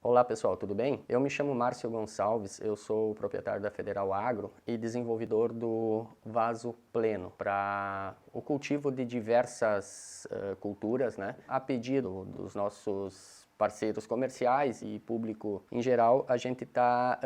Olá pessoal, tudo bem? Eu me chamo Márcio Gonçalves, eu sou o proprietário da Federal Agro e desenvolvedor do vaso pleno para o cultivo de diversas culturas, né? A pedido dos nossos parceiros comerciais e público em geral, a gente está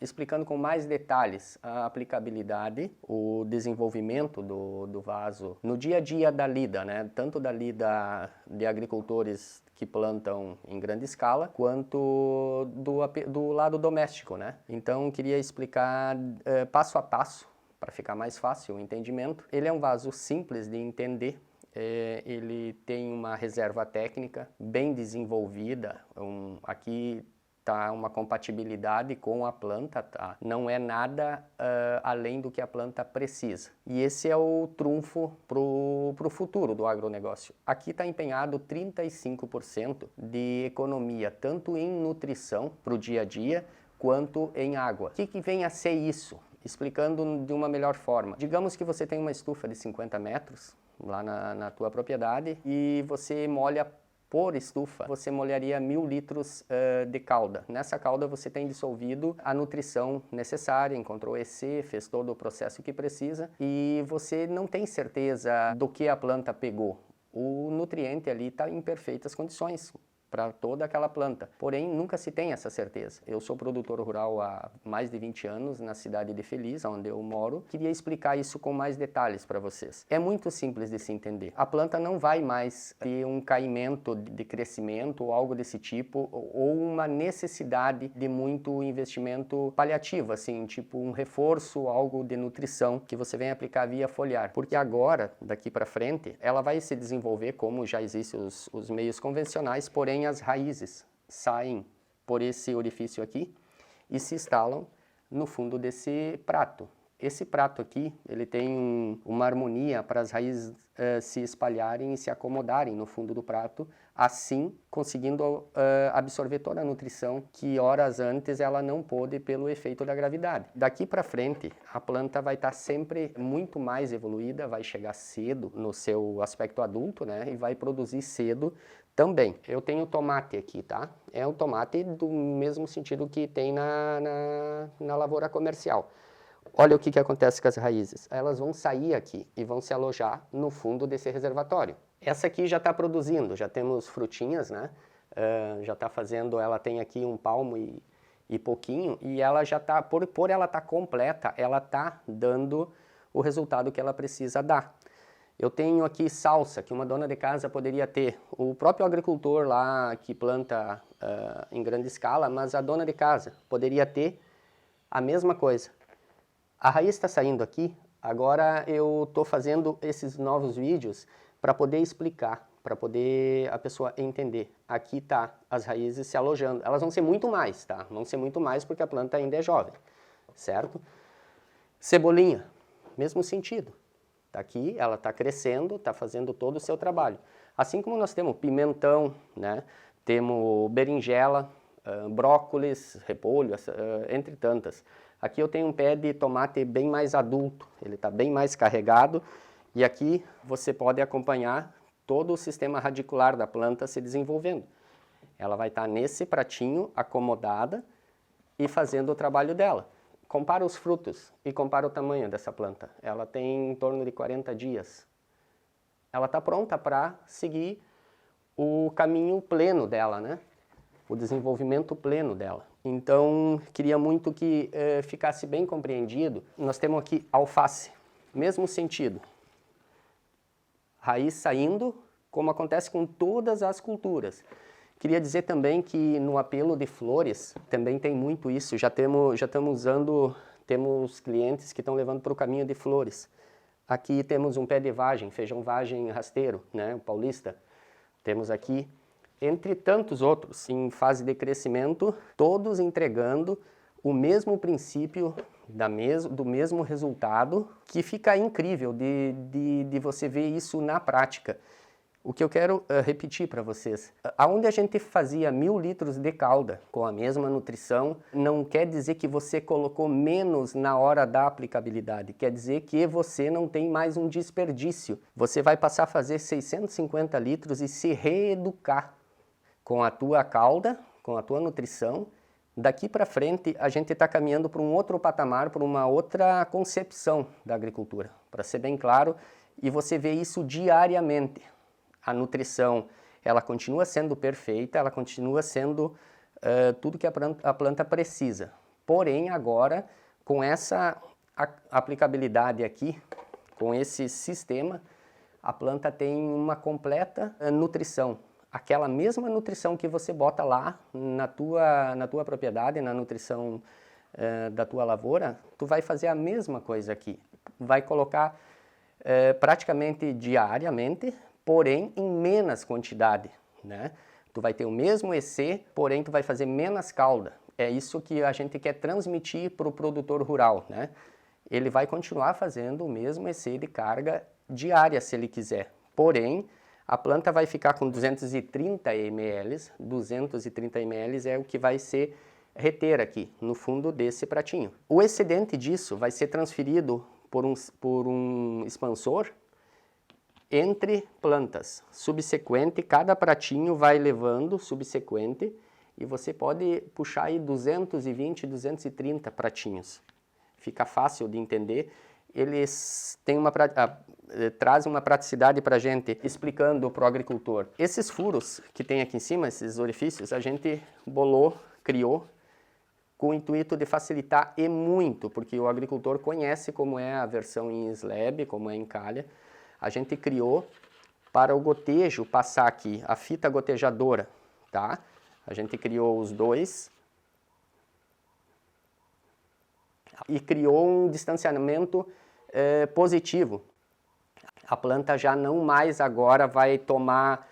explicando com mais detalhes a aplicabilidade, o desenvolvimento do vaso no dia a dia da lida, né? Tanto da lida de agricultores que plantam em grande escala, quanto do lado doméstico, né? Então, queria explicar passo a passo, para ficar mais fácil o entendimento. Ele é um vaso simples de entender, ele tem uma reserva técnica bem desenvolvida, aqui tá uma compatibilidade com a planta, tá? Não é nada além do que a planta precisa. E esse é o trunfo pro futuro do agronegócio. Aqui está empenhado 35% de economia, tanto em nutrição para o dia a dia, quanto em água. O que vem a ser isso? Explicando de uma melhor forma. Digamos que você tem uma estufa de 50 metros lá na tua propriedade e você molha por estufa, você molharia 1000 litros de calda. Nessa calda você tem dissolvido a nutrição necessária, encontrou EC, fez todo o processo que precisa e você não tem certeza do que a planta pegou. O nutriente ali está em perfeitas condições para toda aquela planta. Porém, nunca se tem essa certeza. Eu sou produtor rural há mais de 20 anos na cidade de Feliz, onde eu moro. Queria explicar isso com mais detalhes para vocês. É muito simples de se entender. A planta não vai mais ter um caimento de crescimento ou algo desse tipo, ou uma necessidade de muito investimento paliativo, assim, tipo um reforço, algo de nutrição que você vem aplicar via foliar. Porque agora, daqui para frente, ela vai se desenvolver como já existem os meios convencionais, porém as raízes saem por esse orifício aqui e se instalam no fundo desse prato. Esse prato aqui, ele tem uma harmonia para as raízes se espalharem e se acomodarem no fundo do prato, assim conseguindo absorver toda a nutrição que horas antes ela não pôde pelo efeito da gravidade. Daqui para frente, a planta vai estar sempre muito mais evoluída, vai chegar cedo no seu aspecto adulto, né, e vai produzir cedo também. Eu tenho tomate aqui, tá? É um tomate do mesmo sentido que tem na lavoura comercial. Olha o que acontece com as raízes. Elas vão sair aqui e vão se alojar no fundo desse reservatório. Essa aqui já está produzindo, já temos frutinhas, né? Já está fazendo, ela tem aqui um palmo e pouquinho, e ela já está, por ela estar completa, ela está dando o resultado que ela precisa dar. Eu tenho aqui salsa, que uma dona de casa poderia ter. O próprio agricultor lá que planta em grande escala, mas a dona de casa poderia ter a mesma coisa. A raiz está saindo aqui, agora eu estou fazendo esses novos vídeos para poder explicar, para poder a pessoa entender. Aqui tá as raízes se alojando. Elas vão ser muito mais, tá? Vão ser muito mais porque a planta ainda é jovem, certo? Cebolinha, mesmo sentido. Tá aqui, ela está crescendo, está fazendo todo o seu trabalho. Assim como nós temos pimentão, né? Temos berinjela, brócolis, repolho, entre tantas. Aqui eu tenho um pé de tomate bem mais adulto, ele está bem mais carregado, e aqui você pode acompanhar todo o sistema radicular da planta se desenvolvendo. Ela vai estar nesse pratinho, acomodada, e fazendo o trabalho dela. Compara os frutos e compara o tamanho dessa planta. Ela tem em torno de 40 dias. Ela está pronta para seguir o caminho pleno dela, né? O desenvolvimento pleno dela. Então, queria muito que ficasse bem compreendido. Nós temos aqui alface, mesmo sentido. Raiz saindo, como acontece com todas as culturas. Queria dizer também que no apelo de flores, também tem muito isso. Já estamos usando, temos clientes que estão levando para o caminho de flores. Aqui temos um pé de vagem, feijão vagem rasteiro, né, o paulista. Temos aqui, entre tantos outros, em fase de crescimento, todos entregando o mesmo princípio, do mesmo resultado, que fica incrível de você ver isso na prática. O que eu quero repetir para vocês, aonde a gente fazia 1000 litros de calda com a mesma nutrição, não quer dizer que você colocou menos na hora da aplicabilidade, quer dizer que você não tem mais um desperdício. Você vai passar a fazer 650 litros e se reeducar com a tua calda, com a tua nutrição, daqui para frente a gente está caminhando para um outro patamar, para uma outra concepção da agricultura, para ser bem claro, e você vê isso diariamente. A nutrição, ela continua sendo perfeita, ela continua sendo tudo que a planta precisa. Porém, agora, com essa aplicabilidade aqui, com esse sistema, a planta tem uma completa nutrição. Aquela mesma nutrição que você bota lá na tua propriedade, na nutrição da tua lavoura, tu vai fazer a mesma coisa aqui. Vai colocar praticamente diariamente, porém em menos quantidade, né? Tu vai ter o mesmo EC, porém tu vai fazer menos calda. É isso que a gente quer transmitir para o produtor rural, né? Ele vai continuar fazendo o mesmo EC de carga diária, se ele quiser. Porém, a planta vai ficar com 230 ml. 230 ml é o que vai ser reter aqui, no fundo desse pratinho. O excedente disso vai ser transferido por um expansor entre plantas. Subsequente, cada pratinho vai levando subsequente e você pode puxar aí 220, 230 pratinhos. Fica fácil de entender. Eles têm trazem uma praticidade para a gente, explicando para o agricultor. Esses furos que tem aqui em cima, esses orifícios, a gente criou, com o intuito de facilitar e muito, porque o agricultor conhece como é a versão em slab, como é em calha. A gente criou para o gotejo passar aqui, a fita gotejadora, tá? A gente criou os dois e criou um distanciamento positivo. A planta já não mais agora vai tomar,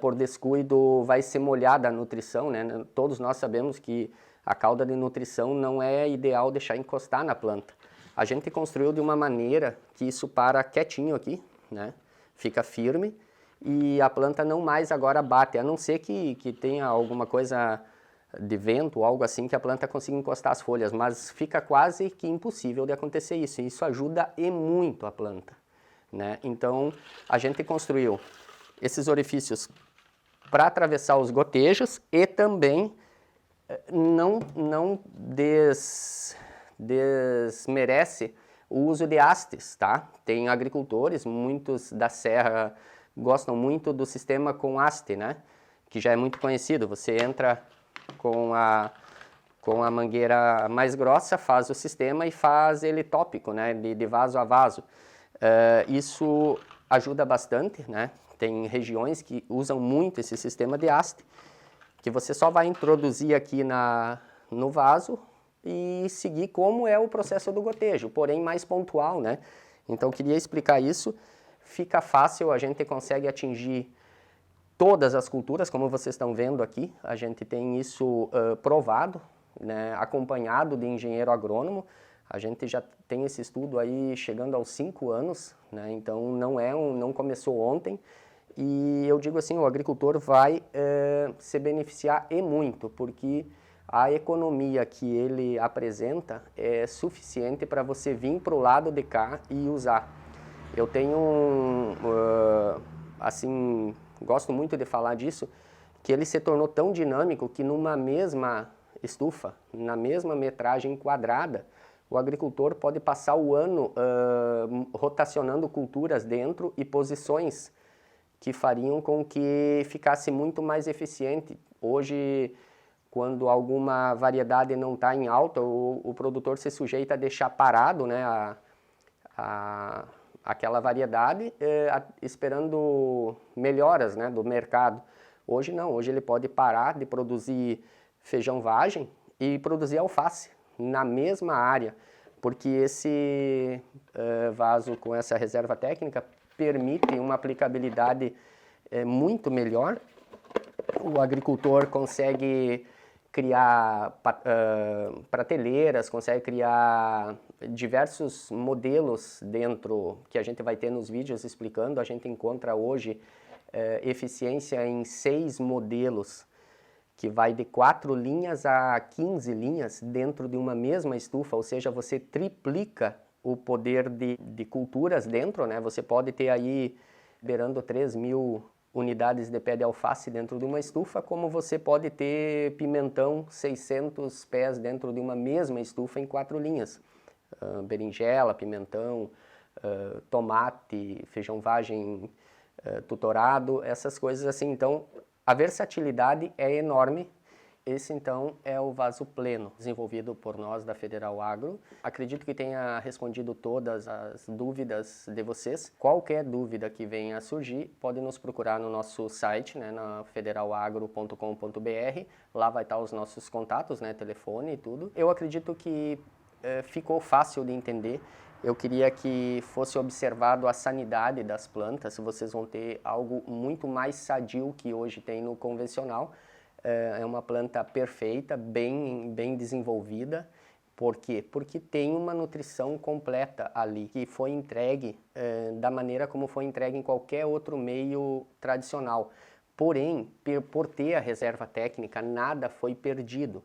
por descuido, vai ser molhada a nutrição, né? Todos nós sabemos que a cauda de nutrição não é ideal deixar encostar na planta. A gente construiu de uma maneira que isso para quietinho aqui, né? Fica firme e a planta não mais agora bate, a não ser que tenha alguma coisa de vento ou algo assim que a planta consiga encostar as folhas, mas fica quase que impossível de acontecer isso. E isso ajuda e muito a planta, né? Então, a gente construiu esses orifícios para atravessar os gotejos e também não desmerece o uso de hastes, tá? Tem agricultores, muitos da serra gostam muito do sistema com haste, né? Que já é muito conhecido. Você entra com a mangueira mais grossa, faz o sistema e faz ele tópico, né? De vaso a vaso. Isso ajuda bastante, né? Tem regiões que usam muito esse sistema de haste, que você só vai introduzir aqui no vaso e seguir como é o processo do gotejo, porém mais pontual, né? Então, eu queria explicar isso. Fica fácil, a gente consegue atingir todas as culturas, como vocês estão vendo aqui. A gente tem isso provado, né? Acompanhado de engenheiro agrônomo. A gente já tem esse estudo aí chegando aos 5 anos, né? Então, não começou ontem. E eu digo assim, o agricultor vai se beneficiar e muito, porque a economia que ele apresenta é suficiente para você vir para o lado de cá e usar. Eu tenho, assim, gosto muito de falar disso, que ele se tornou tão dinâmico que numa mesma estufa, na mesma metragem quadrada, o agricultor pode passar o ano rotacionando culturas dentro e posições que fariam com que ficasse muito mais eficiente. Hoje, quando alguma variedade não está em alta, o produtor se sujeita a deixar parado, né, aquela variedade, esperando melhoras, né, do mercado. Hoje não, hoje ele pode parar de produzir feijão vagem e produzir alface na mesma área, porque esse vaso com essa reserva técnica permite uma aplicabilidade muito melhor. O agricultor consegue criar prateleiras, consegue criar diversos modelos dentro, que a gente vai ter nos vídeos explicando. A gente encontra hoje eficiência em 6 modelos, que vai de 4 linhas a 15 linhas dentro de uma mesma estufa, ou seja, você triplica o poder de culturas dentro, né? Você pode ter aí beirando 3.000 unidades de pé de alface dentro de uma estufa, como você pode ter pimentão 600 pés dentro de uma mesma estufa em 4 linhas. Berinjela, pimentão, tomate, feijão vagem tutorado, essas coisas assim. Então, a versatilidade é enorme. Esse, então, é o vaso pleno, desenvolvido por nós da Federal Agro. Acredito que tenha respondido todas as dúvidas de vocês. Qualquer dúvida que venha a surgir, pode nos procurar no nosso site, né, na federalagro.com.br. Lá vai estar os nossos contatos, né, telefone e tudo. Eu acredito que ficou fácil de entender. Eu queria que fosse observado a sanidade das plantas. Vocês vão ter algo muito mais sadio que hoje tem no convencional. É uma planta perfeita, bem desenvolvida. Por quê? Porque tem uma nutrição completa ali, que foi entregue da maneira como foi entregue em qualquer outro meio tradicional. Porém, por ter a reserva técnica, nada foi perdido.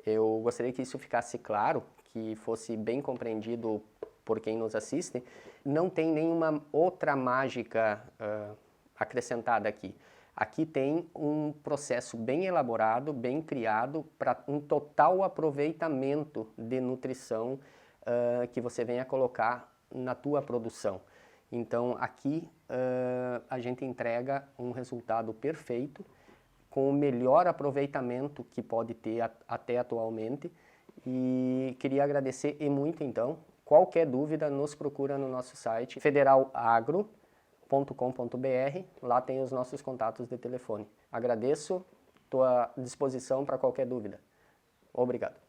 Eu gostaria que isso ficasse claro, que fosse bem compreendido por quem nos assiste. Não tem nenhuma outra mágica acrescentada aqui. Aqui tem um processo bem elaborado, bem criado, para um total aproveitamento de nutrição que você venha colocar na tua produção. Então, aqui a gente entrega um resultado perfeito, com o melhor aproveitamento que pode ter até atualmente. E queria agradecer e muito, então. Qualquer dúvida, nos procura no nosso site, federalagro.com.br, lá tem os nossos contatos de telefone. Agradeço, estou à disposição para qualquer dúvida. Obrigado.